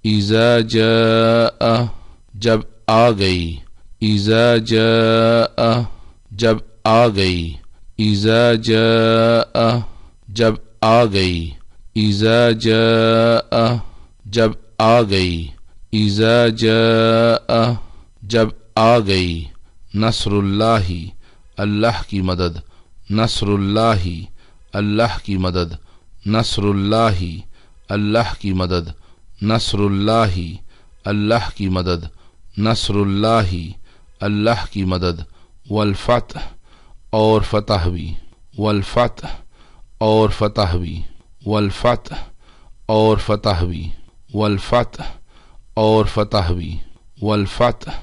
اذا جاء جب آ گئی، اذا جاء جب آ گئی، اذا جاء جب آ گئی، اذا جاء جب آ گئی، اذا جاء جب آ گئی، نصر اللہ اللہ کی مدد، نصر اللہ اللہ کی مدد، نصر اللہ اللہ کی مدد، نصر اللہ اللہ کی مدد، نصر اللہ اللہ کی مدد، والفتح اور فتح بھی، والفتح اور فتح بھی، والفتح اور فتح بھی، والفتح اور فتح بھی، والفتح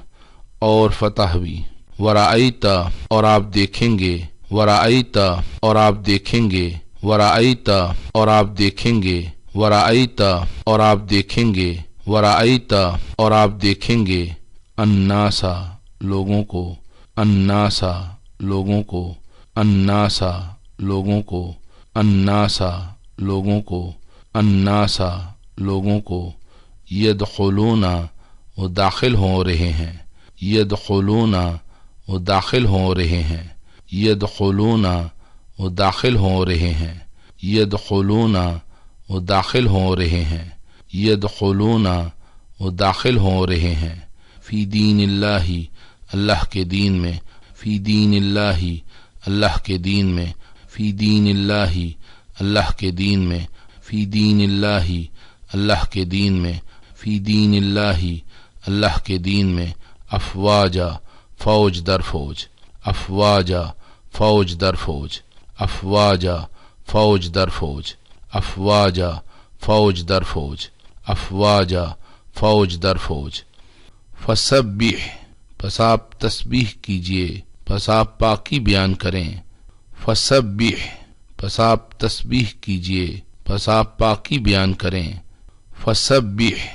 اور فتح بھی، ورأیت اور آپ دیکھیں گے، ورأیت اور آپ دیکھیں گے، ورأیت اور آپ دیکھیں گے، ورأیت اور آپ دیکھیں گے، ورأیت اور آپ دیکھیں گے، الناسا لوگوں کو، الناسا لوگوں کو، الناسا لوگوں کو، الناسا لوگوں کو، الناسا لوگوں کو، یدخلون وہ داخل ہو رہے ہیں، یدخلون وہ داخل ہو رہے ہیں، یدخلون وہ داخل ہو رہے ہیں، یدخلون وہ داخل ہو رہے ہیں، یدخلون وہ داخل ہو رہے ہیں، فی دین اللہ اللہ کے دین میں، فی دین اللہ اللہ کے دین میں، فی دین اللہ اللہ کے دین میں، فی دین اللہ اللہ کے دین میں، فی دین اللہ اللہ کے دین میں، افواجا فوج در فوج، افواجا فوج در فوج، افواجا فوج در فوج، افواجا فوج در فوج، افواجا فوج در فوج، فسبح پس آپ تسبیح کیجئے، پس آپ پاکی بیان کریں، فسبح پس آپ تسبیح کیجئے، پس آپ پاکی بیان کریں، فسبح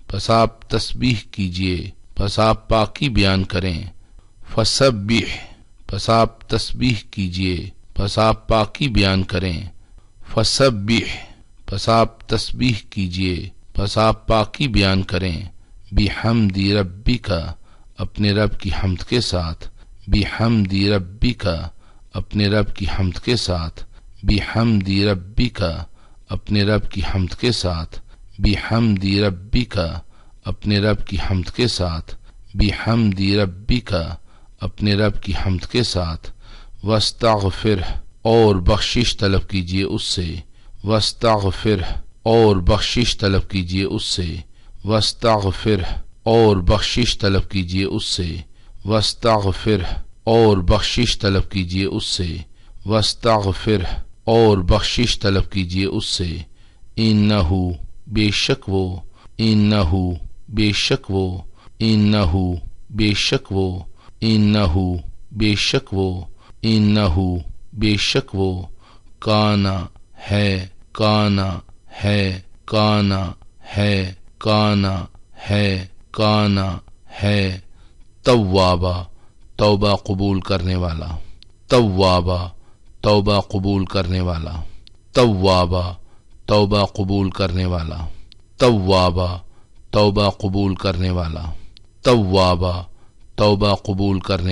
پس آپ تسبیح کیجئے، پس آپ پاکی بیان کریں، فسبح پس آپ تسبیح کیجئے، پس آپ پاکی بیان کریں، فسبح پس آپ تسبیح کیجئے، پس آپ پاکی بیان کریں، بحمد ربک اپنے رب کی حمد کے ساتھ، بحمد ربک اپنے رب کی حمد کے ساتھ، بحمد ربک اپنے رب کی حمد کے ساتھ، بحمد ربک اپنے رب کی حمد کے ساتھ، بحمد ربک اپنے رب کی حمد کے ساتھ، واستغفر اور بخشش طلب کیجئے اس سے، واستغفر اور بخشش طلب کیجئے اس سے، واستغفر اور بخشش طلب کیجئے اس سے، واستغفر اور بخشش طلب کیجئے اس سے، واستغفر اور بخشش طلب کیجئے اس سے، انہ بے شک وہ، انہ بے شک وہ، انہ بے شک وہ، انہ بے شک وہ، انہ بے شک وہ، کانا ہے، کانا ہے، کانا ہے، کانا ہے، کانا ہے، توابا توبہ قبول کرنے والا، توابا توبہ قبول کرنے والا، توابا توبہ قبول کرنے والا، توابا توبہ قبول کرنے والا، توابا توبہ قبول کرنے